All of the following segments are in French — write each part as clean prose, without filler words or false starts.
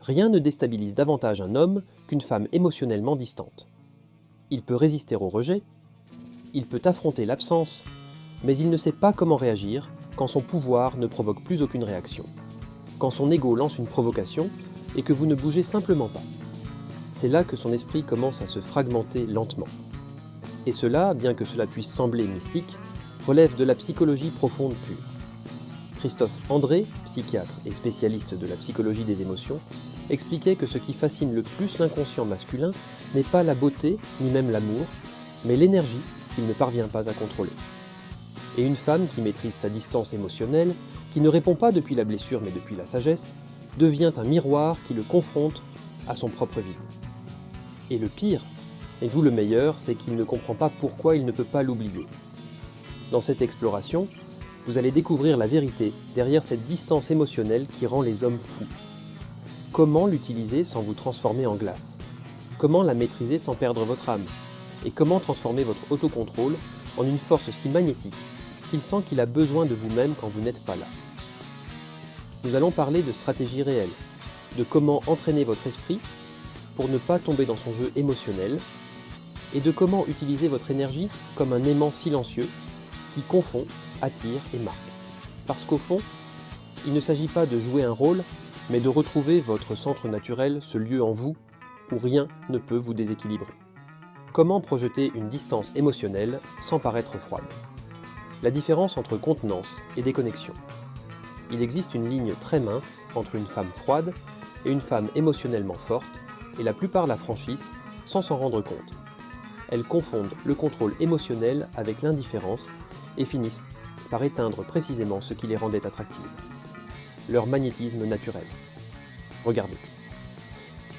Rien ne déstabilise davantage un homme qu'une femme émotionnellement distante. Il peut résister au rejet, il peut affronter l'absence, mais il ne sait pas comment réagir quand son pouvoir ne provoque plus aucune réaction, quand son ego lance une provocation et que vous ne bougez simplement pas. C'est là que son esprit commence à se fragmenter lentement. Et cela, bien que cela puisse sembler mystique, relève de la psychologie profonde pure. Christophe André, psychiatre et spécialiste de la psychologie des émotions, expliquait que ce qui fascine le plus l'inconscient masculin n'est pas la beauté, ni même l'amour, mais l'énergie qu'il ne parvient pas à contrôler. Et une femme qui maîtrise sa distance émotionnelle, qui ne répond pas depuis la blessure mais depuis la sagesse, devient un miroir qui le confronte à son propre vide. Et le pire, et vous le meilleur, c'est qu'il ne comprend pas pourquoi il ne peut pas l'oublier. Dans cette exploration, vous allez découvrir la vérité derrière cette distance émotionnelle qui rend les hommes fous. Comment l'utiliser sans vous transformer en glace? Comment la maîtriser sans perdre votre âme? Et comment transformer votre autocontrôle en une force si magnétique qu'il sent qu'il a besoin de vous-même quand vous n'êtes pas là? Nous allons parler de stratégies réelles, de comment entraîner votre esprit pour ne pas tomber dans son jeu émotionnel, et de comment utiliser votre énergie comme un aimant silencieux qui confond, attire et marque. Parce qu'au fond, il ne s'agit pas de jouer un rôle, mais de retrouver votre centre naturel, ce lieu en vous où rien ne peut vous déséquilibrer. Comment projeter une distance émotionnelle sans paraître froide? La différence entre contenance et déconnexion. Il existe une ligne très mince entre une femme froide et une femme émotionnellement forte, et la plupart la franchissent sans s'en rendre compte. Elles confondent le contrôle émotionnel avec l'indifférence et finissent par éteindre précisément ce qui les rendait attractives. Leur magnétisme naturel. Regardez.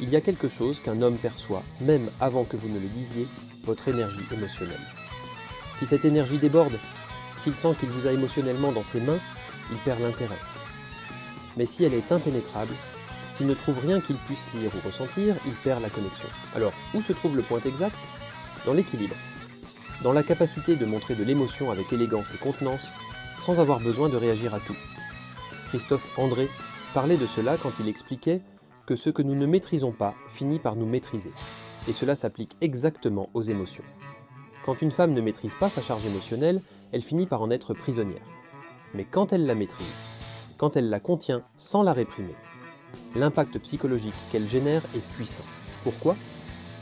Il y a quelque chose qu'un homme perçoit, même avant que vous ne le disiez, votre énergie émotionnelle. Si cette énergie déborde, s'il sent qu'il vous a émotionnellement dans ses mains, il perd l'intérêt. Mais si elle est impénétrable, s'il ne trouve rien qu'il puisse lire ou ressentir, il perd la connexion. Alors, où se trouve le point exact? Dans l'équilibre. Dans la capacité de montrer de l'émotion avec élégance et contenance, sans avoir besoin de réagir à tout. Christophe André parlait de cela quand il expliquait que ce que nous ne maîtrisons pas finit par nous maîtriser. Et cela s'applique exactement aux émotions. Quand une femme ne maîtrise pas sa charge émotionnelle, elle finit par en être prisonnière. Mais quand elle la maîtrise, quand elle la contient sans la réprimer, l'impact psychologique qu'elle génère est puissant. Pourquoi?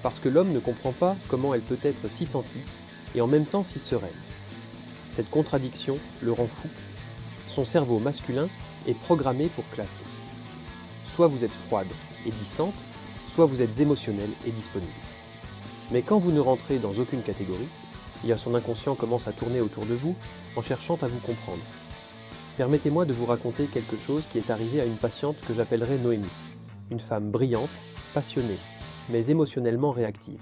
Parce que l'homme ne comprend pas comment elle peut être si sentie et en même temps si sereine. Cette contradiction le rend fou. Son cerveau masculin est programmé pour classer. Soit vous êtes froide et distante, soit vous êtes émotionnelle et disponible. Mais quand vous ne rentrez dans aucune catégorie, son inconscient commence à tourner autour de vous en cherchant à vous comprendre. Permettez-moi de vous raconter quelque chose qui est arrivé à une patiente que j'appellerai Noémie, une femme brillante, passionnée, mais émotionnellement réactive.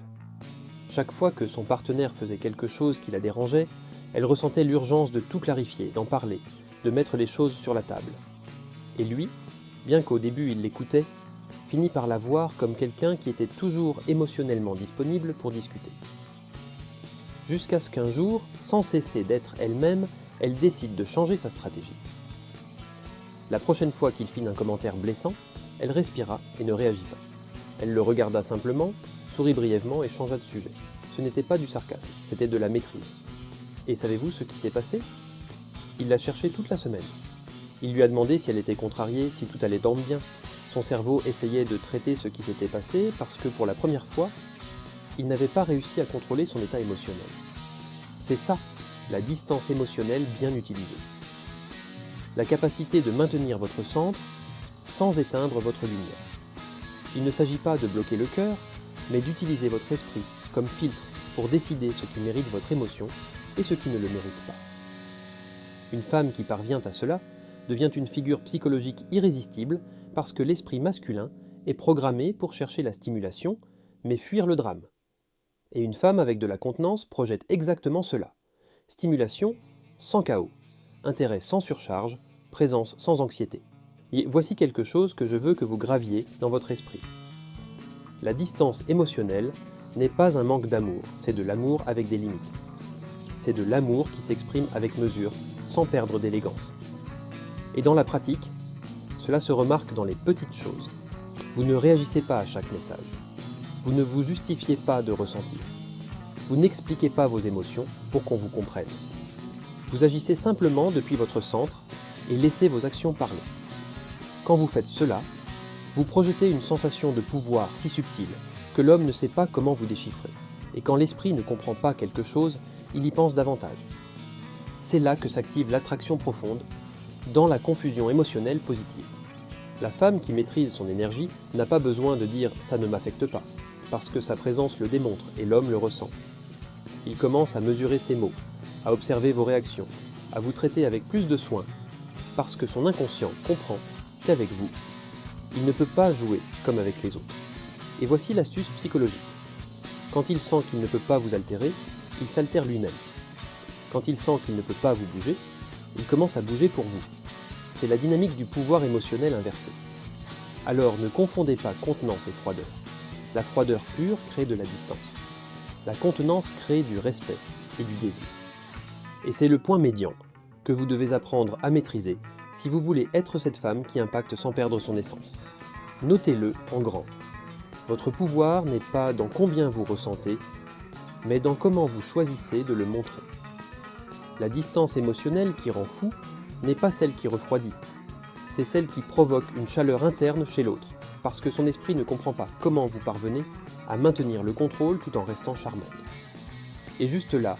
Chaque fois que son partenaire faisait quelque chose qui la dérangeait, elle ressentait l'urgence de tout clarifier, d'en parler, de mettre les choses sur la table. Et lui, bien qu'au début il l'écoutait, finit par la voir comme quelqu'un qui était toujours émotionnellement disponible pour discuter. Jusqu'à ce qu'un jour, sans cesser d'être elle-même, elle décide de changer sa stratégie. La prochaine fois qu'il fit un commentaire blessant, elle respira et ne réagit pas. Elle le regarda simplement, sourit brièvement et changea de sujet. Ce n'était pas du sarcasme, c'était de la maîtrise. Et savez-vous ce qui s'est passé? Il l'a cherchée toute la semaine. Il lui a demandé si elle était contrariée, si tout allait bien. Son cerveau essayait de traiter ce qui s'était passé parce que pour la première fois, il n'avait pas réussi à contrôler son état émotionnel. C'est ça, la distance émotionnelle bien utilisée. La capacité de maintenir votre centre sans éteindre votre lumière. Il ne s'agit pas de bloquer le cœur, mais d'utiliser votre esprit comme filtre pour décider ce qui mérite votre émotion et ce qui ne le mérite pas. Une femme qui parvient à cela devient une figure psychologique irrésistible parce que l'esprit masculin est programmé pour chercher la stimulation, mais fuir le drame. Et une femme avec de la contenance projette exactement cela. Stimulation sans chaos, intérêt sans surcharge, présence sans anxiété. Et voici quelque chose que je veux que vous graviez dans votre esprit. La distance émotionnelle n'est pas un manque d'amour, c'est de l'amour avec des limites. C'est de l'amour qui s'exprime avec mesure, sans perdre d'élégance. Et dans la pratique, cela se remarque dans les petites choses. Vous ne réagissez pas à chaque message. Vous ne vous justifiez pas de ressentir. Vous n'expliquez pas vos émotions pour qu'on vous comprenne. Vous agissez simplement depuis votre centre et laissez vos actions parler. Quand vous faites cela, vous projetez une sensation de pouvoir si subtile que l'homme ne sait pas comment vous déchiffrer. Et quand l'esprit ne comprend pas quelque chose, il y pense davantage. C'est là que s'active l'attraction profonde, dans la confusion émotionnelle positive. La femme qui maîtrise son énergie n'a pas besoin de dire « ça ne m'affecte pas », parce que sa présence le démontre et l'homme le ressent. Il commence à mesurer ses mots, à observer vos réactions, à vous traiter avec plus de soin, parce que son inconscient comprend qu'avec vous, il ne peut pas jouer comme avec les autres. Et voici l'astuce psychologique. Quand il sent qu'il ne peut pas vous altérer, il s'altère lui-même. Quand il sent qu'il ne peut pas vous bouger, il commence à bouger pour vous. C'est la dynamique du pouvoir émotionnel inversé. Alors ne confondez pas contenance et froideur. La froideur pure crée de la distance. La contenance crée du respect et du désir. Et c'est le point médian que vous devez apprendre à maîtriser si vous voulez être cette femme qui impacte sans perdre son essence. Notez-le en grand. Votre pouvoir n'est pas dans combien vous ressentez, mais dans comment vous choisissez de le montrer. La distance émotionnelle qui rend fou n'est pas celle qui refroidit, c'est celle qui provoque une chaleur interne chez l'autre, parce que son esprit ne comprend pas comment vous parvenez à maintenir le contrôle tout en restant charmante. Et juste là,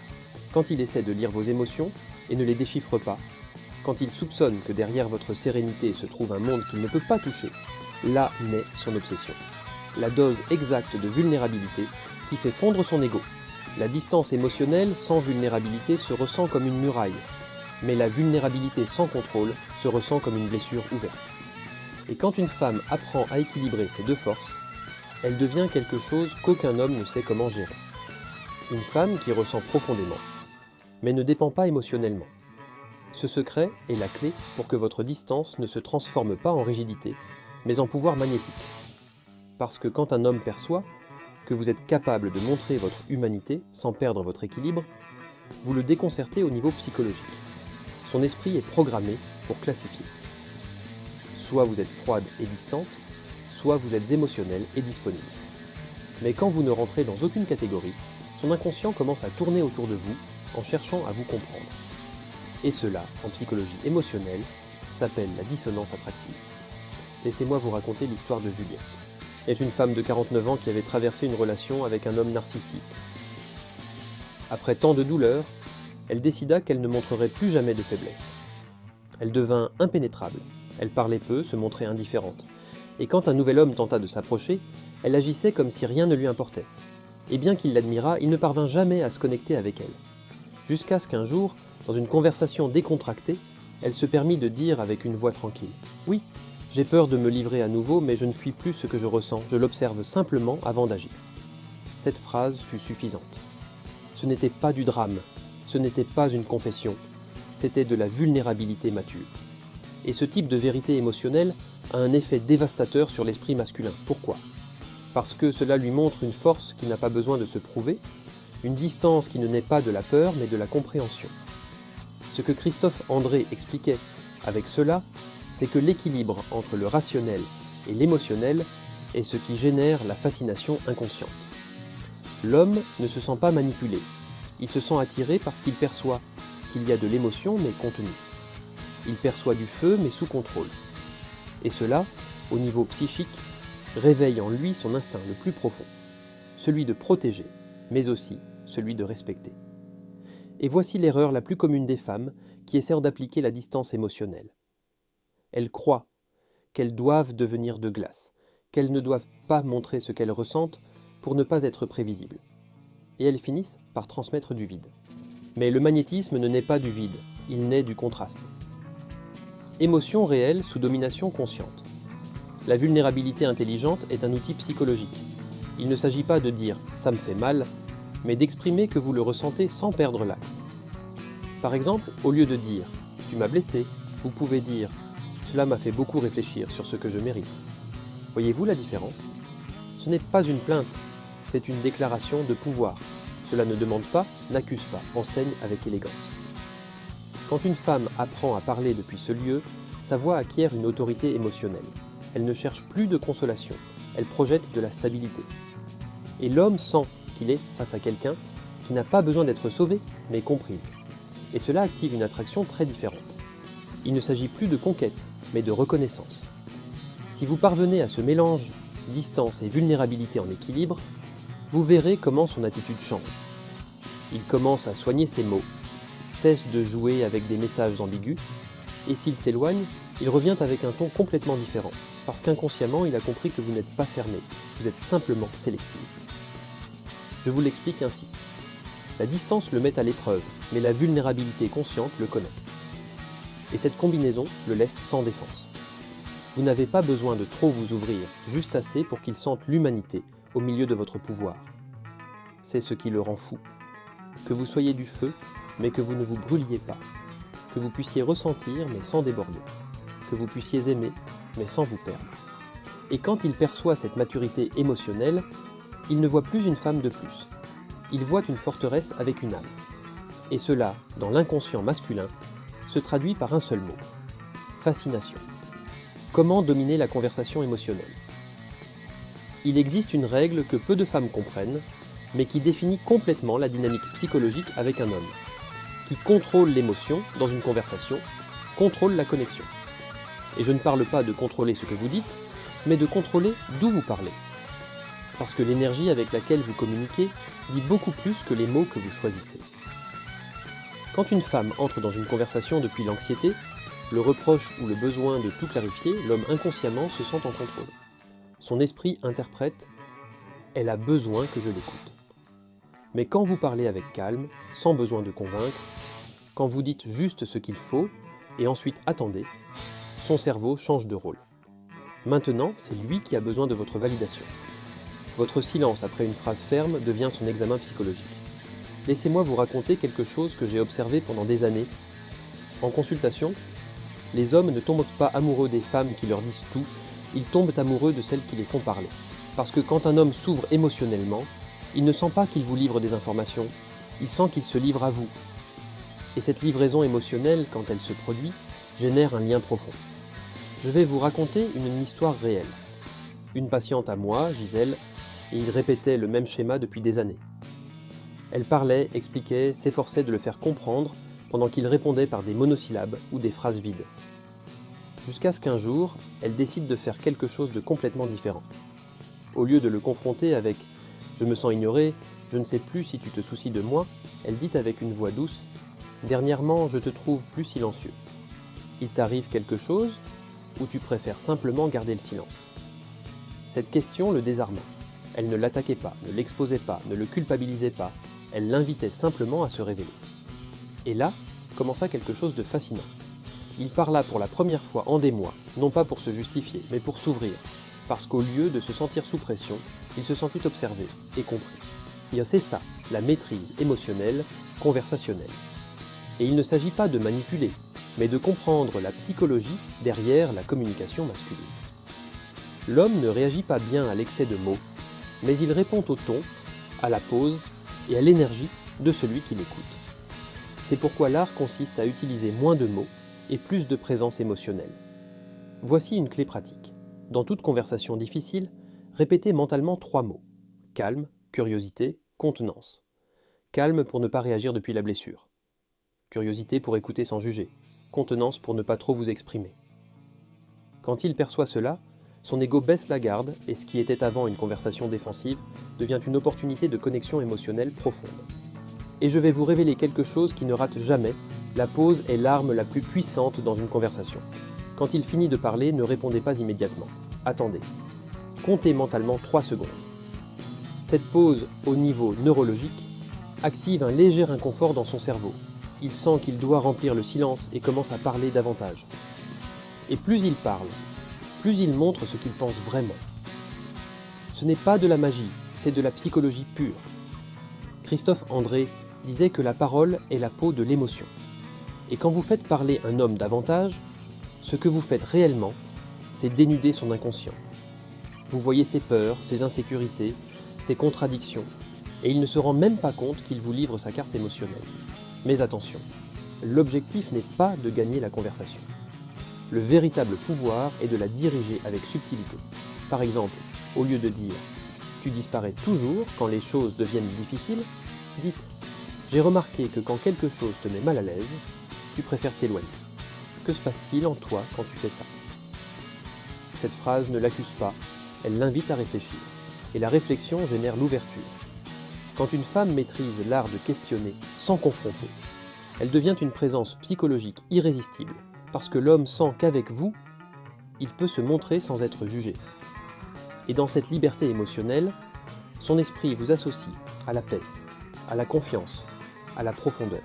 quand il essaie de lire vos émotions et ne les déchiffre pas, quand il soupçonne que derrière votre sérénité se trouve un monde qu'il ne peut pas toucher, là naît son obsession. La dose exacte de vulnérabilité qui fait fondre son ego. La distance émotionnelle sans vulnérabilité se ressent comme une muraille, mais la vulnérabilité sans contrôle se ressent comme une blessure ouverte. Et quand une femme apprend à équilibrer ces deux forces, elle devient quelque chose qu'aucun homme ne sait comment gérer. Une femme qui ressent profondément, mais ne dépend pas émotionnellement. Ce secret est la clé pour que votre distance ne se transforme pas en rigidité, mais en pouvoir magnétique. Parce que quand un homme perçoit que vous êtes capable de montrer votre humanité sans perdre votre équilibre, vous le déconcertez au niveau psychologique. Son esprit est programmé pour classifier. Soit vous êtes froide et distante, soit vous êtes émotionnelle et disponible. Mais quand vous ne rentrez dans aucune catégorie, son inconscient commence à tourner autour de vous en cherchant à vous comprendre. Et cela, en psychologie émotionnelle, s'appelle la dissonance attractive. Laissez-moi vous raconter l'histoire de Juliette. Est une femme de 49 ans qui avait traversé une relation avec un homme narcissique. Après tant de douleurs, elle décida qu'elle ne montrerait plus jamais de faiblesse. Elle devint impénétrable, elle parlait peu, se montrait indifférente. Et quand un nouvel homme tenta de s'approcher, elle agissait comme si rien ne lui importait. Et bien qu'il l'admirât, il ne parvint jamais à se connecter avec elle. Jusqu'à ce qu'un jour, dans une conversation décontractée, elle se permit de dire avec une voix tranquille « Oui, j'ai peur de me livrer à nouveau, mais je ne fuis plus ce que je ressens, je l'observe simplement avant d'agir. » Cette phrase fut suffisante. Ce n'était pas du drame, ce n'était pas une confession, c'était de la vulnérabilité mature. Et ce type de vérité émotionnelle a un effet dévastateur sur l'esprit masculin. Pourquoi ? Parce que cela lui montre une force qui n'a pas besoin de se prouver, une distance qui ne naît pas de la peur mais de la compréhension. Ce que Christophe André expliquait avec cela, c'est que l'équilibre entre le rationnel et l'émotionnel est ce qui génère la fascination inconsciente. L'homme ne se sent pas manipulé, il se sent attiré parce qu'il perçoit qu'il y a de l'émotion mais contenue. Il perçoit du feu mais sous contrôle. Et cela, au niveau psychique, réveille en lui son instinct le plus profond, celui de protéger, mais aussi celui de respecter. Et voici l'erreur la plus commune des femmes qui essaient d'appliquer la distance émotionnelle. Elles croient qu'elles doivent devenir de glace, qu'elles ne doivent pas montrer ce qu'elles ressentent pour ne pas être prévisibles. Et elles finissent par transmettre du vide. Mais le magnétisme ne naît pas du vide, il naît du contraste. Émotion réelle sous domination consciente. La vulnérabilité intelligente est un outil psychologique. Il ne s'agit pas de dire « ça me fait mal », mais d'exprimer que vous le ressentez sans perdre l'axe. Par exemple, au lieu de dire « tu m'as blessé », vous pouvez dire « cela m'a fait beaucoup réfléchir sur ce que je mérite ». Voyez-vous la différence ? Ce n'est pas une plainte, c'est une déclaration de pouvoir. Cela ne demande pas, n'accuse pas, enseigne avec élégance. Quand une femme apprend à parler depuis ce lieu, sa voix acquiert une autorité émotionnelle. Elle ne cherche plus de consolation, elle projette de la stabilité. Et l'homme sent qu'il est face à quelqu'un qui n'a pas besoin d'être sauvé, mais comprise. Et cela active une attraction très différente. Il ne s'agit plus de conquête, mais de reconnaissance. Si vous parvenez à ce mélange distance et vulnérabilité en équilibre, vous verrez comment son attitude change. Il commence à soigner ses mots, cesse de jouer avec des messages ambigus, et s'il s'éloigne, il revient avec un ton complètement différent, parce qu'inconsciemment il a compris que vous n'êtes pas fermé, vous êtes simplement sélectif. Je vous l'explique ainsi. La distance le met à l'épreuve, mais la vulnérabilité consciente le connecte. Et cette combinaison le laisse sans défense. Vous n'avez pas besoin de trop vous ouvrir, juste assez pour qu'il sente l'humanité au milieu de votre pouvoir. C'est ce qui le rend fou. Que vous soyez du feu, mais que vous ne vous brûliez pas. Que vous puissiez ressentir, mais sans déborder. Que vous puissiez aimer, mais sans vous perdre. Et quand il perçoit cette maturité émotionnelle, il ne voit plus une femme de plus. Il voit une forteresse avec une âme. Et cela, dans l'inconscient masculin, se traduit par un seul mot. Fascination. Comment dominer la conversation émotionnelle? Il existe une règle que peu de femmes comprennent, mais qui définit complètement la dynamique psychologique avec un homme. Qui contrôle l'émotion dans une conversation, contrôle la connexion. Et je ne parle pas de contrôler ce que vous dites, mais de contrôler d'où vous parlez. Parce que l'énergie avec laquelle vous communiquez dit beaucoup plus que les mots que vous choisissez. Quand une femme entre dans une conversation depuis l'anxiété, le reproche ou le besoin de tout clarifier, l'homme inconsciemment se sent en contrôle. Son esprit interprète « elle a besoin que je l'écoute ». Mais quand vous parlez avec calme, sans besoin de convaincre, quand vous dites juste ce qu'il faut, et ensuite attendez, son cerveau change de rôle. Maintenant, c'est lui qui a besoin de votre validation. Votre silence après une phrase ferme devient son examen psychologique. Laissez-moi vous raconter quelque chose que j'ai observé pendant des années. En consultation, les hommes ne tombent pas amoureux des femmes qui leur disent tout, ils tombent amoureux de celles qui les font parler. Parce que quand un homme s'ouvre émotionnellement, il ne sent pas qu'il vous livre des informations, il sent qu'il se livre à vous. Et cette livraison émotionnelle, quand elle se produit, génère un lien profond. Je vais vous raconter une histoire réelle. Une patiente à moi, Gisèle, et il répétait le même schéma depuis des années. Elle parlait, expliquait, s'efforçait de le faire comprendre pendant qu'il répondait par des monosyllabes ou des phrases vides. Jusqu'à ce qu'un jour, elle décide de faire quelque chose de complètement différent. Au lieu de le confronter avec « je me sens ignorée, je ne sais plus si tu te soucies de moi », elle dit avec une voix douce « dernièrement, je te trouve plus silencieux. Il t'arrive quelque chose ou tu préfères simplement garder le silence ?» Cette question le désarma. Elle ne l'attaquait pas, ne l'exposait pas, ne le culpabilisait pas, elle l'invitait simplement à se révéler. Et là, commença quelque chose de fascinant. Il parla pour la première fois en des mois, non pas pour se justifier, mais pour s'ouvrir, parce qu'au lieu de se sentir sous pression, il se sentit observé et compris. Et c'est ça, la maîtrise émotionnelle, conversationnelle. Et il ne s'agit pas de manipuler, mais de comprendre la psychologie derrière la communication masculine. L'homme ne réagit pas bien à l'excès de mots, mais il répond au ton, à la pause et à l'énergie de celui qui l'écoute. C'est pourquoi l'art consiste à utiliser moins de mots et plus de présence émotionnelle. Voici une clé pratique. Dans toute conversation difficile, répétez mentalement 3 mots. Calme, curiosité, contenance. Calme pour ne pas réagir depuis la blessure. Curiosité pour écouter sans juger. Contenance pour ne pas trop vous exprimer. Quand il perçoit cela, son ego baisse la garde et ce qui était avant une conversation défensive devient une opportunité de connexion émotionnelle profonde. Et je vais vous révéler quelque chose qui ne rate jamais, la pause est l'arme la plus puissante dans une conversation. Quand il finit de parler, ne répondez pas immédiatement. Attendez. Comptez mentalement 3 secondes. Cette pause au niveau neurologique active un léger inconfort dans son cerveau. Il sent qu'il doit remplir le silence et commence à parler davantage. Et plus il parle, plus il montre ce qu'il pense vraiment. Ce n'est pas de la magie, c'est de la psychologie pure. Christophe André disait que la parole est la peau de l'émotion. Et quand vous faites parler un homme davantage, ce que vous faites réellement, c'est dénuder son inconscient. Vous voyez ses peurs, ses insécurités, ses contradictions, et il ne se rend même pas compte qu'il vous livre sa carte émotionnelle. Mais attention, l'objectif n'est pas de gagner la conversation. Le véritable pouvoir est de la diriger avec subtilité. Par exemple, Au lieu de dire « tu disparais toujours quand les choses deviennent difficiles », dites « j'ai remarqué que quand quelque chose te met mal à l'aise, tu préfères t'éloigner. Que se passe-t-il en toi quand tu fais ça ?» Cette phrase ne l'accuse pas, elle l'invite à réfléchir. Et la réflexion génère l'ouverture. Quand une femme maîtrise l'art de questionner sans confronter, elle devient une présence psychologique irrésistible, parce que l'homme sent qu'avec vous, il peut se montrer sans être jugé. Et dans cette liberté émotionnelle, son esprit vous associe à la paix, à la confiance, à la profondeur.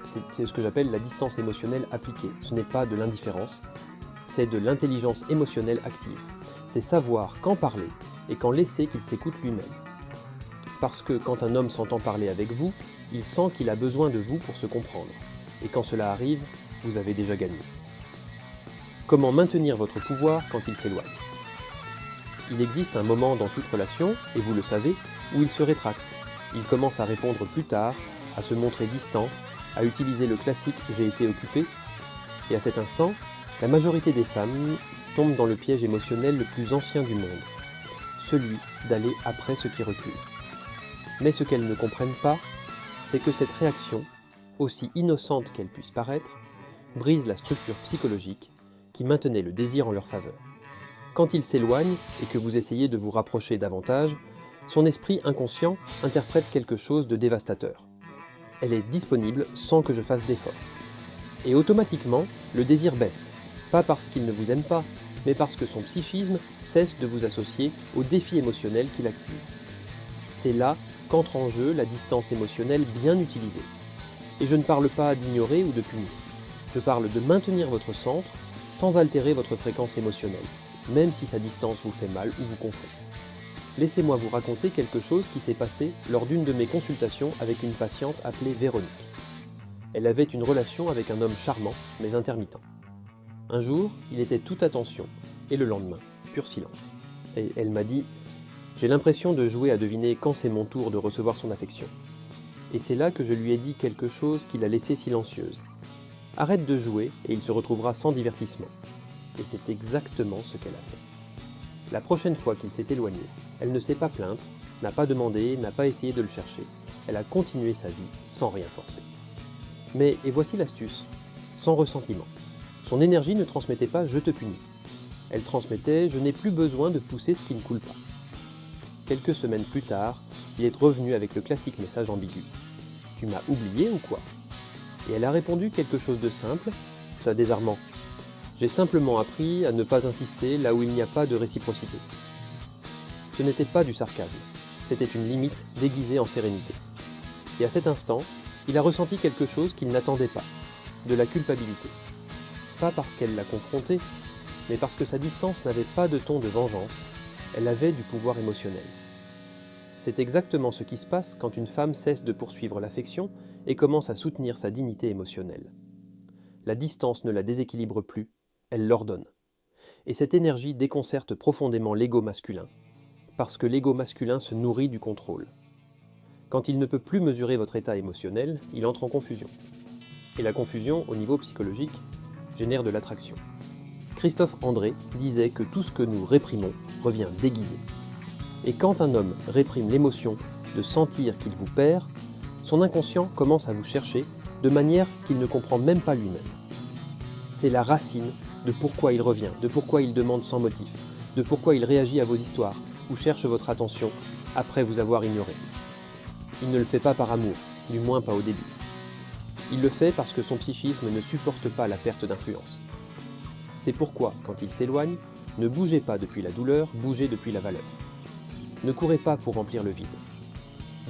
C'est ce que j'appelle la distance émotionnelle appliquée. Ce n'est pas de l'indifférence, c'est de l'intelligence émotionnelle active. C'est savoir quand parler et quand laisser qu'il s'écoute lui-même. Parce que quand un homme s'entend parler avec vous, il sent qu'il a besoin de vous pour se comprendre. Et quand cela arrive, vous avez déjà gagné. Comment maintenir votre pouvoir quand il s'éloigne? Il existe un moment dans toute relation, et vous le savez, où il se rétracte. Il commence à répondre plus tard, à se montrer distant, à utiliser le classique « j'ai été occupé ». Et à cet instant, la majorité des femmes tombent dans le piège émotionnel le plus ancien du monde, celui d'aller après ce qui recule. Mais ce qu'elles ne comprennent pas, c'est que cette réaction, aussi innocente qu'elle puisse paraître, brise la structure psychologique qui maintenait le désir en leur faveur. Quand il s'éloigne et que vous essayez de vous rapprocher davantage, son esprit inconscient interprète quelque chose de dévastateur. Elle est disponible sans que je fasse d'effort. Et automatiquement, le désir baisse, pas parce qu'il ne vous aime pas, mais parce que son psychisme cesse de vous associer au défi émotionnel qu'il active. C'est là qu'entre en jeu la distance émotionnelle bien utilisée. Et je ne parle pas d'ignorer ou de punir. Je parle de maintenir votre centre sans altérer votre fréquence émotionnelle, même si sa distance vous fait mal ou vous confond. Laissez-moi vous raconter quelque chose qui s'est passé lors d'une de mes consultations avec une patiente appelée Véronique. Elle avait une relation avec un homme charmant, mais intermittent. Un jour, il était toute attention, et le lendemain, pur silence. Et elle m'a dit « J'ai l'impression de jouer à deviner quand c'est mon tour de recevoir son affection. » Et c'est là que je lui ai dit quelque chose qui l'a laissée silencieuse. « Arrête de jouer et il se retrouvera sans divertissement. » Et c'est exactement ce qu'elle a fait. La prochaine fois qu'il s'est éloigné, elle ne s'est pas plainte, n'a pas demandé, n'a pas essayé de le chercher. Elle a continué sa vie sans rien forcer. Mais, et voici l'astuce, sans ressentiment. Son énergie ne transmettait pas « je te punis ». Elle transmettait « je n'ai plus besoin de pousser ce qui ne coule pas ». Quelques semaines plus tard, il est revenu avec le classique message ambigu. « Tu m'as oublié ou quoi ?» Et elle a répondu quelque chose de simple, ça désarmant. « J'ai simplement appris à ne pas insister là où il n'y a pas de réciprocité. » Ce n'était pas du sarcasme, c'était une limite déguisée en sérénité. Et à cet instant, il a ressenti quelque chose qu'il n'attendait pas, de la culpabilité. Pas parce qu'elle l'a confronté, mais parce que sa distance n'avait pas de ton de vengeance, elle avait du pouvoir émotionnel. C'est exactement ce qui se passe quand une femme cesse de poursuivre l'affection et commence à soutenir sa dignité émotionnelle. La distance ne la déséquilibre plus, elle l'ordonne. Et cette énergie déconcerte profondément l'ego masculin, parce que l'ego masculin se nourrit du contrôle. Quand il ne peut plus mesurer votre état émotionnel, il entre en confusion. Et la confusion, au niveau psychologique, génère de l'attraction. Christophe André disait que tout ce que nous réprimons revient déguisé. Et quand un homme réprime l'émotion de sentir qu'il vous perd, son inconscient commence à vous chercher de manière qu'il ne comprend même pas lui-même. C'est la racine de pourquoi il revient, de pourquoi il demande sans motif, de pourquoi il réagit à vos histoires ou cherche votre attention après vous avoir ignoré. Il ne le fait pas par amour, du moins pas au début. Il le fait parce que son psychisme ne supporte pas la perte d'influence. C'est pourquoi, quand il s'éloigne, ne bougez pas depuis la douleur, bougez depuis la valeur. Ne courez pas pour remplir le vide.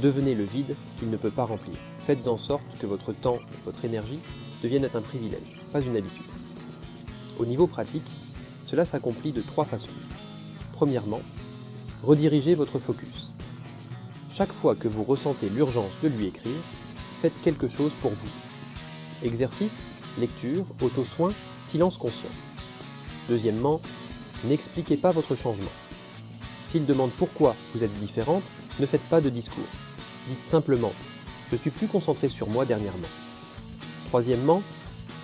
Devenez le vide qu'il ne peut pas remplir. Faites en sorte que votre temps et votre énergie deviennent un privilège, pas une habitude. Au niveau pratique, cela s'accomplit de 3 façons. Premièrement, redirigez votre focus. Chaque fois que vous ressentez l'urgence de lui écrire, faites quelque chose pour vous. Exercice, lecture, auto-soin, silence conscient. Deuxièmement, n'expliquez pas votre changement. S'il demande pourquoi vous êtes différente, ne faites pas de discours. Dites simplement « Je suis plus concentré sur moi dernièrement ». Troisièmement,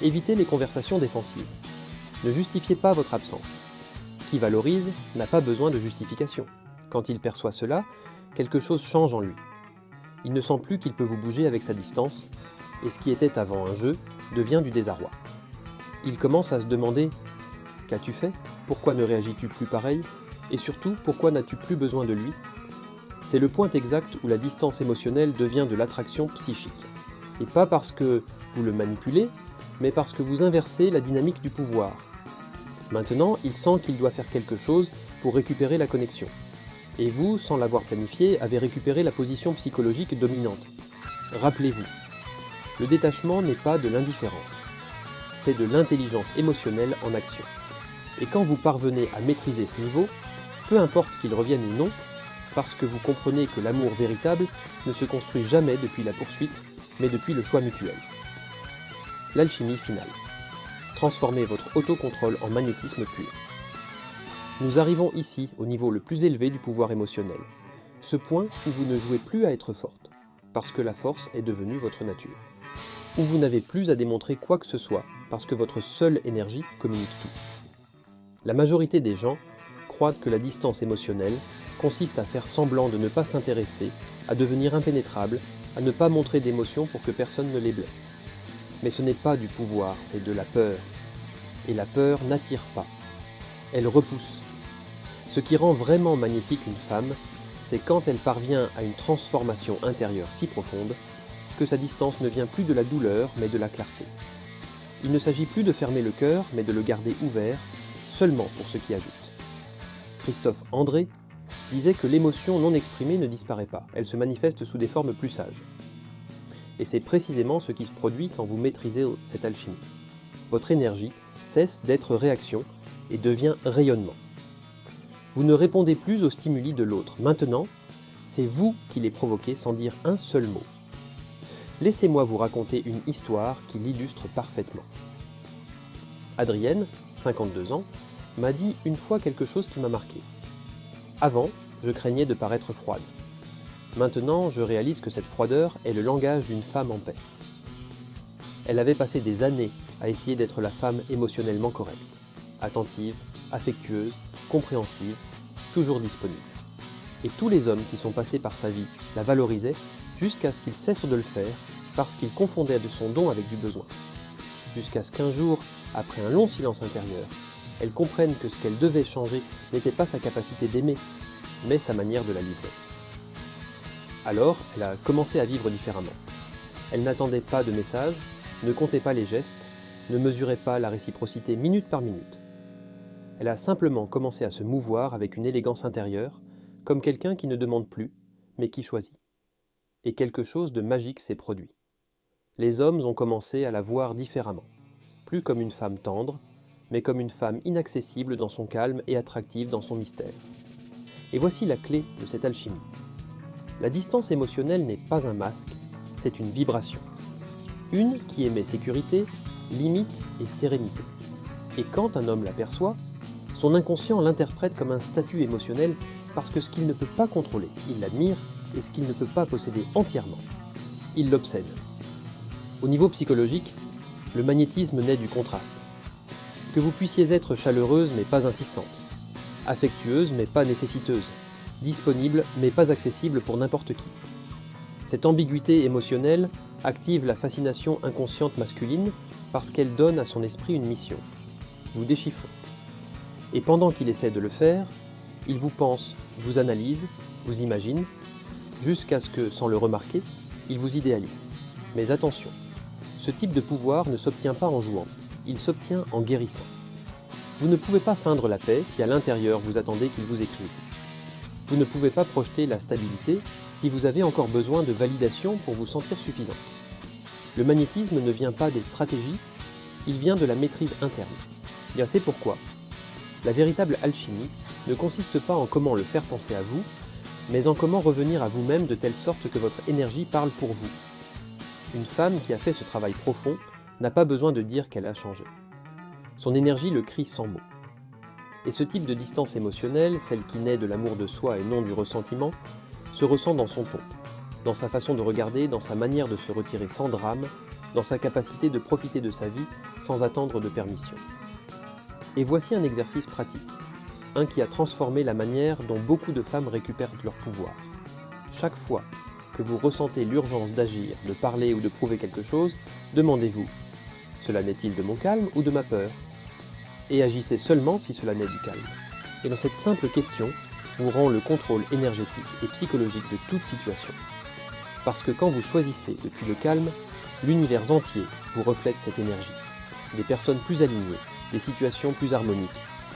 évitez les conversations défensives. Ne justifiez pas votre absence. Qui valorise n'a pas besoin de justification. Quand il perçoit cela, quelque chose change en lui. Il ne sent plus qu'il peut vous bouger avec sa distance, et ce qui était avant un jeu devient du désarroi. Il commence à se demander « Qu'as-tu fait? Pourquoi ne réagis-tu plus pareil? Et surtout, pourquoi n'as-tu plus besoin de lui ?» C'est le point exact où la distance émotionnelle devient de l'attraction psychique. Et pas parce que vous le manipulez, mais parce que vous inversez la dynamique du pouvoir. Maintenant, il sent qu'il doit faire quelque chose pour récupérer la connexion. Et vous, sans l'avoir planifié, avez récupéré la position psychologique dominante. Rappelez-vous, le détachement n'est pas de l'indifférence, c'est de l'intelligence émotionnelle en action. Et quand vous parvenez à maîtriser ce niveau, peu importe qu'il revienne ou non, parce que vous comprenez que l'amour véritable ne se construit jamais depuis la poursuite, mais depuis le choix mutuel. L'alchimie finale. Transformez votre autocontrôle en magnétisme pur. Nous arrivons ici au niveau le plus élevé du pouvoir émotionnel, ce point où vous ne jouez plus à être forte, parce que la force est devenue votre nature, où vous n'avez plus à démontrer quoi que ce soit, parce que votre seule énergie communique tout. La majorité des gens croient que la distance émotionnelle consiste à faire semblant de ne pas s'intéresser, à devenir impénétrable, à ne pas montrer d'émotion pour que personne ne les blesse. Mais ce n'est pas du pouvoir, c'est de la peur. Et la peur n'attire pas, elle repousse. Ce qui rend vraiment magnétique une femme, c'est quand elle parvient à une transformation intérieure si profonde que sa distance ne vient plus de la douleur mais de la clarté. Il ne s'agit plus de fermer le cœur mais de le garder ouvert, seulement pour ce qui ajoute. Christophe André disait que l'émotion non exprimée ne disparaît pas, elle se manifeste sous des formes plus sages. Et c'est précisément ce qui se produit quand vous maîtrisez cette alchimie. Votre énergie cesse d'être réaction et devient rayonnement. Vous ne répondez plus aux stimuli de l'autre. Maintenant, c'est vous qui les provoquez sans dire un seul mot. Laissez-moi vous raconter une histoire qui l'illustre parfaitement. Adrienne, 52 ans, m'a dit une fois quelque chose qui m'a marqué. Avant, je craignais de paraître froide. Maintenant, je réalise que cette froideur est le langage d'une femme en paix. Elle avait passé des années à essayer d'être la femme émotionnellement correcte, attentive, affectueuse, compréhensive, toujours disponible. Et tous les hommes qui sont passés par sa vie la valorisaient jusqu'à ce qu'il cesse de le faire parce qu'il confondait de son don avec du besoin. Jusqu'à ce qu'un jour, après un long silence intérieur, elle comprenne que ce qu'elle devait changer n'était pas sa capacité d'aimer, mais sa manière de la livrer. Alors, elle a commencé à vivre différemment. Elle n'attendait pas de messages, ne comptait pas les gestes, ne mesurait pas la réciprocité minute par minute. Elle a simplement commencé à se mouvoir avec une élégance intérieure, comme quelqu'un qui ne demande plus, mais qui choisit. Et quelque chose de magique s'est produit. Les hommes ont commencé à la voir différemment, plus comme une femme tendre, mais comme une femme inaccessible dans son calme et attractive dans son mystère. Et voici la clé de cette alchimie. La distance émotionnelle n'est pas un masque, c'est une vibration. Une qui émet sécurité, limite et sérénité. Et quand un homme l'aperçoit, son inconscient l'interprète comme un statut émotionnel parce que ce qu'il ne peut pas contrôler, il l'admire, et ce qu'il ne peut pas posséder entièrement, il l'obsède. Au niveau psychologique, le magnétisme naît du contraste. Que vous puissiez être chaleureuse mais pas insistante, affectueuse mais pas nécessiteuse, disponible mais pas accessible pour n'importe qui. Cette ambiguïté émotionnelle active la fascination inconsciente masculine parce qu'elle donne à son esprit une mission, vous déchiffrer. Et pendant qu'il essaie de le faire, il vous pense, vous analyse, vous imagine, jusqu'à ce que, sans le remarquer, il vous idéalise. Mais attention, ce type de pouvoir ne s'obtient pas en jouant, il s'obtient en guérissant. Vous ne pouvez pas feindre la paix si à l'intérieur vous attendez qu'il vous écrive. Vous ne pouvez pas projeter la stabilité si vous avez encore besoin de validation pour vous sentir suffisante. Le magnétisme ne vient pas des stratégies, il vient de la maîtrise interne. Bien c'est pourquoi la véritable alchimie ne consiste pas en comment le faire penser à vous, mais en comment revenir à vous-même de telle sorte que votre énergie parle pour vous. Une femme qui a fait ce travail profond n'a pas besoin de dire qu'elle a changé. Son énergie le crie sans mots. Et ce type de distance émotionnelle, celle qui naît de l'amour de soi et non du ressentiment, se ressent dans son ton, dans sa façon de regarder, dans sa manière de se retirer sans drame, dans sa capacité de profiter de sa vie sans attendre de permission. Et voici un exercice pratique. un qui a transformé la manière dont beaucoup de femmes récupèrent leur pouvoir. Chaque fois que vous ressentez l'urgence d'agir, de parler ou de prouver quelque chose, demandez-vous « Cela n'est-il de mon calme ou de ma peur ?» Et agissez seulement si cela n'est du calme. Et dans cette simple question, vous rend le contrôle énergétique et psychologique de toute situation. Parce que quand vous choisissez depuis le calme, l'univers entier vous reflète cette énergie. Des personnes plus alignées, des situations plus harmoniques,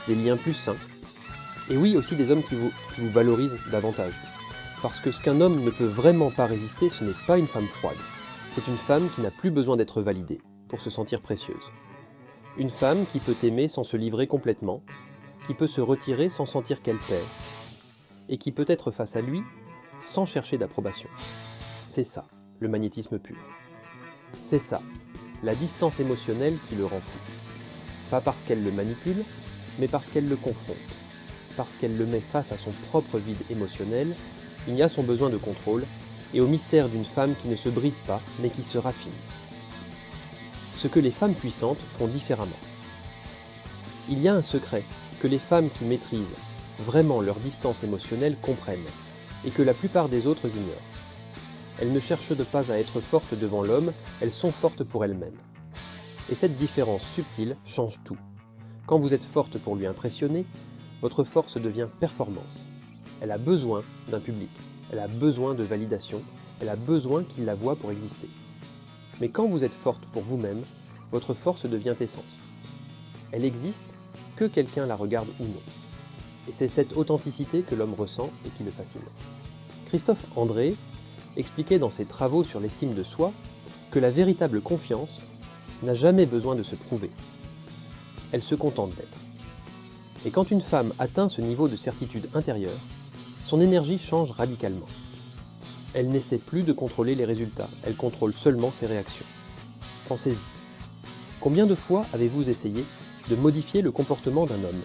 des liens plus sains. Et oui, aussi des hommes qui vous valorisent davantage. Parce que ce qu'un homme ne peut vraiment pas résister, ce n'est pas une femme froide. C'est une femme qui n'a plus besoin d'être validée pour se sentir précieuse. Une femme qui peut aimer sans se livrer complètement, qui peut se retirer sans sentir qu'elle perd, et qui peut être face à lui sans chercher d'approbation. C'est ça, le magnétisme pur. C'est ça, la distance émotionnelle qui le rend fou. Pas parce qu'elle le manipule, mais parce qu'elle le confronte. Parce qu'elle le met face à son propre vide émotionnel, il y a son besoin de contrôle, et au mystère d'une femme qui ne se brise pas, mais qui se raffine. Ce que les femmes puissantes font différemment. Il y a un secret que les femmes qui maîtrisent vraiment leur distance émotionnelle comprennent, et que la plupart des autres ignorent. Elles ne cherchent pas à être fortes devant l'homme, elles sont fortes pour elles-mêmes. Et cette différence subtile change tout. Quand vous êtes forte pour lui impressionner, votre force devient performance. Elle a besoin d'un public, elle a besoin de validation, elle a besoin qu'il la voie pour exister. Mais quand vous êtes forte pour vous-même, votre force devient essence. Elle existe que quelqu'un la regarde ou non. Et c'est cette authenticité que l'homme ressent et qui le fascine. Christophe André expliquait dans ses travaux sur l'estime de soi que la véritable confiance n'a jamais besoin de se prouver. Elle se contente d'être. Et quand une femme atteint ce niveau de certitude intérieure, son énergie change radicalement. Elle n'essaie plus de contrôler les résultats, elle contrôle seulement ses réactions. Pensez-y. Combien de fois avez-vous essayé de modifier le comportement d'un homme?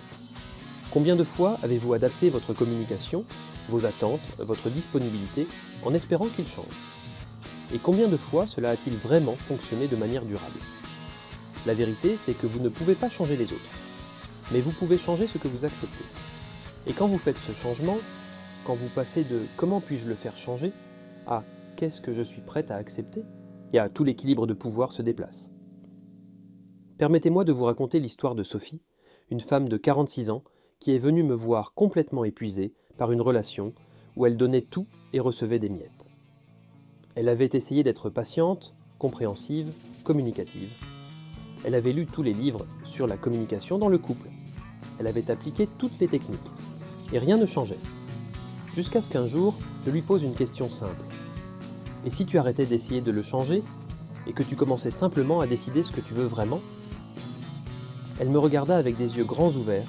Combien de fois avez-vous adapté votre communication, vos attentes, votre disponibilité, en espérant qu'il change? Et combien de fois cela a-t-il vraiment fonctionné de manière durable? La vérité, c'est que vous ne pouvez pas changer les autres, mais vous pouvez changer ce que vous acceptez. Et quand vous faites ce changement, quand vous passez de « comment puis-je le faire changer ?» à « qu'est-ce que je suis prête à accepter ?» et à tout l'équilibre de pouvoir se déplace. Permettez-moi de vous raconter l'histoire de Sophie, une femme de 46 ans qui est venue me voir complètement épuisée par une relation où elle donnait tout et recevait des miettes. Elle avait essayé d'être patiente, compréhensive, communicative. Elle avait lu tous les livres sur la communication dans le couple. Elle avait appliqué toutes les techniques. Et rien ne changeait. Jusqu'à ce qu'un jour, je lui pose une question simple. Et si tu arrêtais d'essayer de le changer, et que tu commençais simplement à décider ce que tu veux vraiment? Elle me regarda avec des yeux grands ouverts,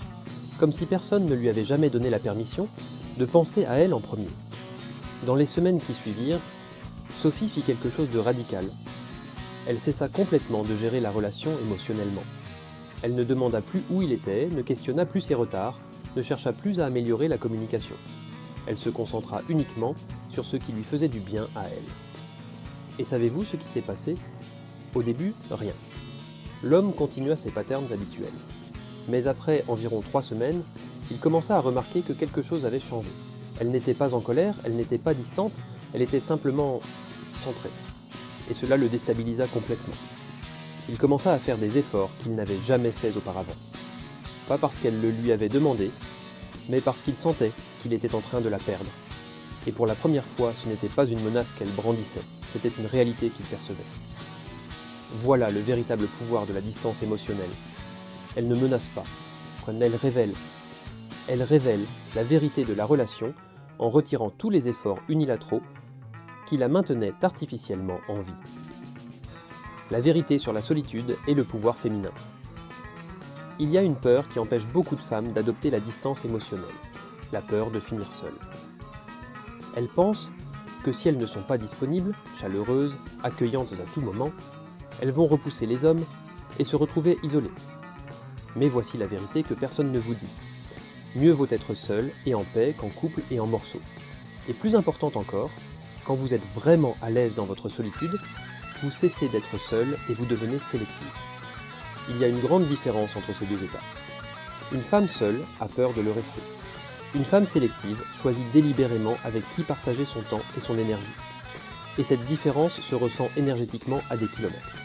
comme si personne ne lui avait jamais donné la permission de penser à elle en premier. Dans les semaines qui suivirent, Sophie fit quelque chose de radical. Elle cessa complètement de gérer la relation émotionnellement. Elle ne demanda plus où il était, ne questionna plus ses retards, ne chercha plus à améliorer la communication. Elle se concentra uniquement sur ce qui lui faisait du bien à elle. Et savez-vous ce qui s'est passé? Au début, rien. L'homme continua ses patterns habituels. Mais après environ 3 semaines, il commença à remarquer que quelque chose avait changé. Elle n'était pas en colère, elle n'était pas distante, elle était simplement centrée. Et cela le déstabilisa complètement. Il commença à faire des efforts qu'il n'avait jamais faits auparavant. Pas parce qu'elle le lui avait demandé, mais parce qu'il sentait qu'il était en train de la perdre. Et pour la première fois, ce n'était pas une menace qu'elle brandissait, c'était une réalité qu'il percevait. Voilà le véritable pouvoir de la distance émotionnelle. Elle ne menace pas, elle révèle. Elle révèle la vérité de la relation en retirant tous les efforts unilatéraux qui la maintenaient artificiellement en vie. La vérité sur la solitude et le pouvoir féminin. Il y a une peur qui empêche beaucoup de femmes d'adopter la distance émotionnelle, la peur de finir seule. Elles pensent que si elles ne sont pas disponibles, chaleureuses, accueillantes à tout moment, elles vont repousser les hommes et se retrouver isolées. Mais voici la vérité que personne ne vous dit. Mieux vaut être seul et en paix qu'en couple et en morceaux. Et plus important encore, quand vous êtes vraiment à l'aise dans votre solitude, vous cessez d'être seul et vous devenez sélectif. Il y a une grande différence entre ces deux états. Une femme seule a peur de le rester. Une femme sélective choisit délibérément avec qui partager son temps et son énergie. Et cette différence se ressent énergétiquement à des kilomètres.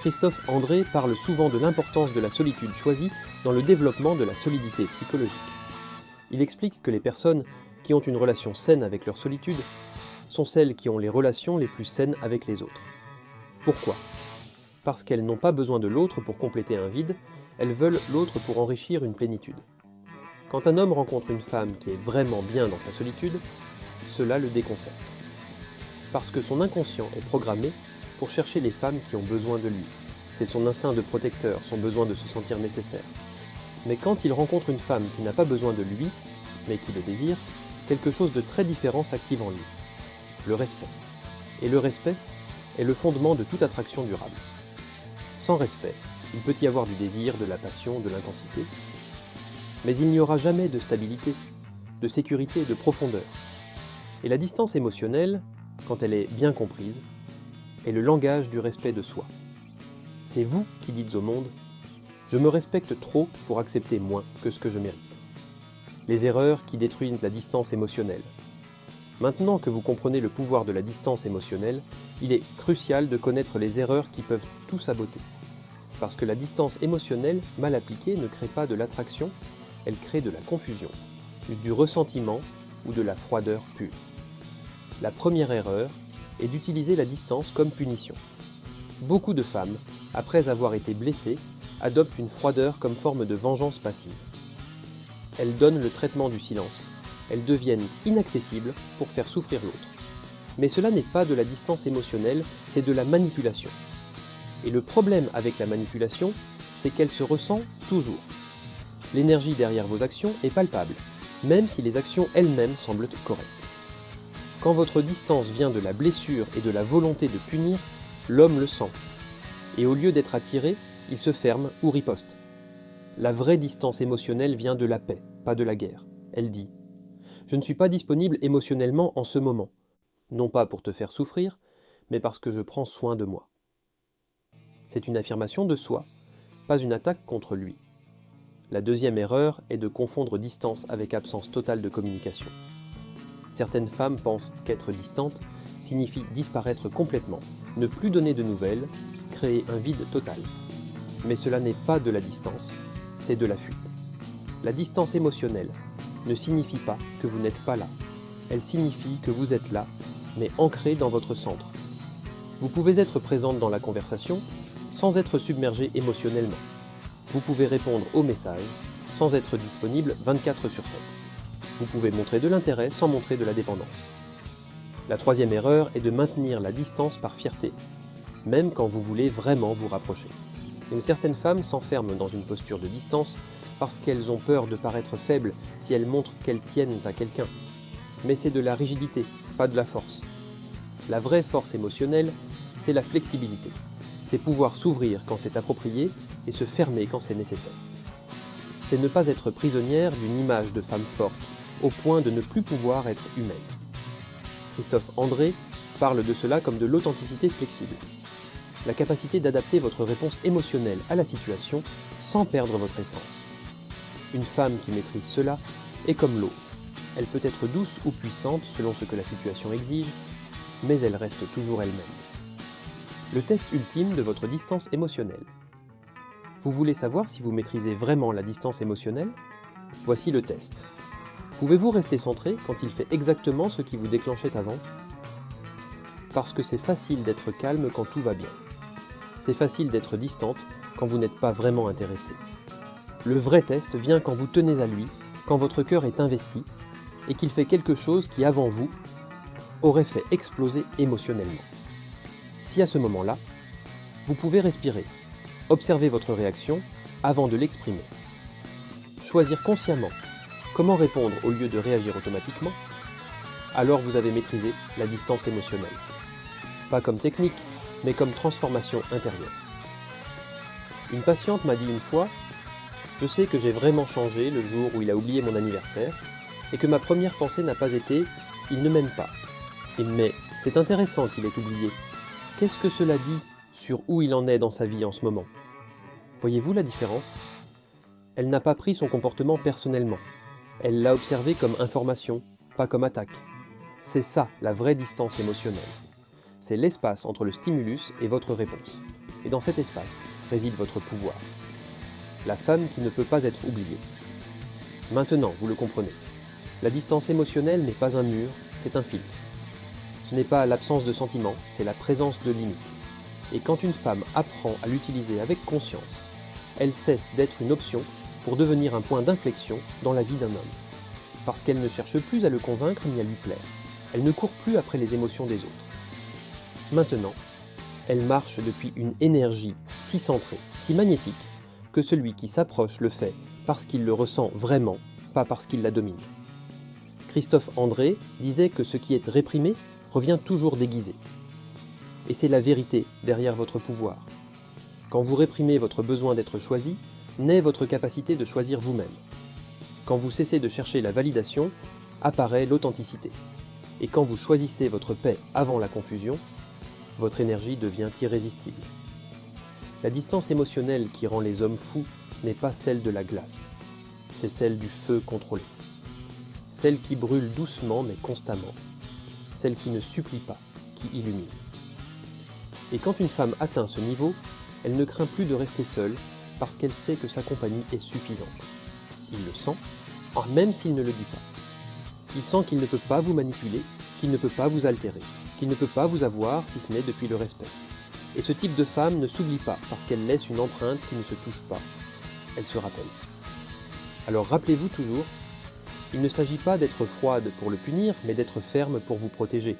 Christophe André parle souvent de l'importance de la solitude choisie dans le développement de la solidité psychologique. Il explique que les personnes qui ont une relation saine avec leur solitude sont celles qui ont les relations les plus saines avec les autres. Pourquoi ? Parce qu'elles n'ont pas besoin de l'autre pour compléter un vide, elles veulent l'autre pour enrichir une plénitude. Quand un homme rencontre une femme qui est vraiment bien dans sa solitude, cela le déconcerte. Parce que son inconscient est programmé pour chercher les femmes qui ont besoin de lui. C'est son instinct de protecteur, son besoin de se sentir nécessaire. Mais quand il rencontre une femme qui n'a pas besoin de lui, mais qui le désire, quelque chose de très différent s'active en lui. Le respect. Et le respect est le fondement de toute attraction durable. Sans respect, il peut y avoir du désir, de la passion, de l'intensité, mais il n'y aura jamais de stabilité, de sécurité et de profondeur. Et la distance émotionnelle, quand elle est bien comprise, est le langage du respect de soi. C'est vous qui dites au monde « Je me respecte trop pour accepter moins que ce que je mérite ». Les erreurs qui détruisent la distance émotionnelle. Maintenant que vous comprenez le pouvoir de la distance émotionnelle, il est crucial de connaître les erreurs qui peuvent tout saboter. Parce que la distance émotionnelle, mal appliquée, ne crée pas de l'attraction, elle crée de la confusion, du ressentiment ou de la froideur pure. La première erreur est d'utiliser la distance comme punition. Beaucoup de femmes, après avoir été blessées, adoptent une froideur comme forme de vengeance passive. Elles donnent le traitement du silence. Elles deviennent inaccessibles pour faire souffrir l'autre. Mais cela n'est pas de la distance émotionnelle, c'est de la manipulation. Et le problème avec la manipulation, c'est qu'elle se ressent toujours. L'énergie derrière vos actions est palpable, même si les actions elles-mêmes semblent correctes. Quand votre distance vient de la blessure et de la volonté de punir, l'homme le sent. Et au lieu d'être attiré, il se ferme ou riposte. La vraie distance émotionnelle vient de la paix, pas de la guerre. Elle dit « Je ne suis pas disponible émotionnellement en ce moment, non pas pour te faire souffrir, mais parce que je prends soin de moi. » C'est une affirmation de soi, pas une attaque contre lui. La deuxième erreur est de confondre distance avec absence totale de communication. Certaines femmes pensent qu'être distante signifie disparaître complètement, ne plus donner de nouvelles, créer un vide total. Mais cela n'est pas de la distance, c'est de la fuite. La distance émotionnelle ne signifie pas que vous n'êtes pas là. Elle signifie que vous êtes là, mais ancré dans votre centre. Vous pouvez être présente dans la conversation sans être submergé émotionnellement. Vous pouvez répondre aux messages sans être disponible 24/7. Vous pouvez montrer de l'intérêt sans montrer de la dépendance. La troisième erreur est de maintenir la distance par fierté, même quand vous voulez vraiment vous rapprocher. Une certaine femme s'enferme dans une posture de distance parce qu'elles ont peur de paraître faibles si elles montrent qu'elles tiennent à quelqu'un. Mais c'est de la rigidité, pas de la force. La vraie force émotionnelle, c'est la flexibilité. C'est pouvoir s'ouvrir quand c'est approprié et se fermer quand c'est nécessaire. C'est ne pas être prisonnière d'une image de femme forte, au point de ne plus pouvoir être humaine. Christophe André parle de cela comme de l'authenticité flexible. La capacité d'adapter votre réponse émotionnelle à la situation sans perdre votre essence. Une femme qui maîtrise cela est comme l'eau. Elle peut être douce ou puissante selon ce que la situation exige, mais elle reste toujours elle-même. Le test ultime de votre distance émotionnelle. Vous voulez savoir si vous maîtrisez vraiment la distance émotionnelle ? Voici le test. Pouvez-vous rester centré quand il fait exactement ce qui vous déclenchait avant ? Parce que c'est facile d'être calme quand tout va bien. C'est facile d'être distante quand vous n'êtes pas vraiment intéressé. Le vrai test vient quand vous tenez à lui, quand votre cœur est investi, et qu'il fait quelque chose qui, avant vous, aurait fait exploser émotionnellement. Si à ce moment-là, vous pouvez respirer, observer votre réaction avant de l'exprimer. Choisir consciemment comment répondre au lieu de réagir automatiquement, alors vous avez maîtrisé la distance émotionnelle. Pas comme technique, mais comme transformation intérieure. Une patiente m'a dit une fois « Je sais que j'ai vraiment changé le jour où il a oublié mon anniversaire et que ma première pensée n'a pas été « il ne m'aime pas ». Mais c'est intéressant qu'il ait oublié. Qu'est-ce que cela dit sur où il en est dans sa vie en ce moment ? Voyez-vous la différence ? Elle n'a pas pris son comportement personnellement. Elle l'a observé comme information, pas comme attaque. C'est ça la vraie distance émotionnelle. C'est l'espace entre le stimulus et votre réponse. Et dans cet espace réside votre pouvoir. La femme qui ne peut pas être oubliée. Maintenant, vous le comprenez. La distance émotionnelle n'est pas un mur, c'est un filtre. Ce n'est pas l'absence de sentiments, c'est la présence de limites. Et quand une femme apprend à l'utiliser avec conscience, elle cesse d'être une option pour devenir un point d'inflexion dans la vie d'un homme. Parce qu'elle ne cherche plus à le convaincre ni à lui plaire. Elle ne court plus après les émotions des autres. Maintenant, elle marche depuis une énergie si centrée, si magnétique, que celui qui s'approche le fait parce qu'il le ressent vraiment, pas parce qu'il la domine. Christophe André disait que ce qui est réprimé revient toujours déguisé. Et c'est la vérité derrière votre pouvoir. Quand vous réprimez votre besoin d'être choisi, naît votre capacité de choisir vous-même. Quand vous cessez de chercher la validation, apparaît l'authenticité. Et quand vous choisissez votre paix avant la confusion, votre énergie devient irrésistible. La distance émotionnelle qui rend les hommes fous n'est pas celle de la glace, c'est celle du feu contrôlé. Celle qui brûle doucement mais constamment, celle qui ne supplie pas, qui illumine. Et quand une femme atteint ce niveau, elle ne craint plus de rester seule parce qu'elle sait que sa compagnie est suffisante. Il le sent, même s'il ne le dit pas. Il sent qu'il ne peut pas vous manipuler, qu'il ne peut pas vous altérer, qu'il ne peut pas vous avoir si ce n'est depuis le respect. Et ce type de femme ne s'oublie pas parce qu'elle laisse une empreinte qui ne se touche pas. Elle se rappelle. Alors rappelez-vous toujours, il ne s'agit pas d'être froide pour le punir, mais d'être ferme pour vous protéger.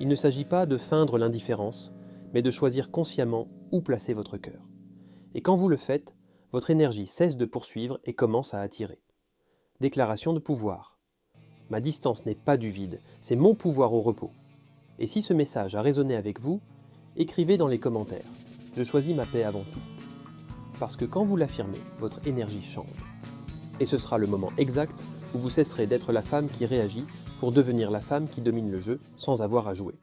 Il ne s'agit pas de feindre l'indifférence, mais de choisir consciemment où placer votre cœur. Et quand vous le faites, votre énergie cesse de poursuivre et commence à attirer. Déclaration de pouvoir. Ma distance n'est pas du vide, c'est mon pouvoir au repos. Et si ce message a résonné avec vous, écrivez dans les commentaires « Je choisis ma paix avant tout ». Parce que quand vous l'affirmez, votre énergie change. Et ce sera le moment exact où vous cesserez d'être la femme qui réagit pour devenir la femme qui domine le jeu sans avoir à jouer.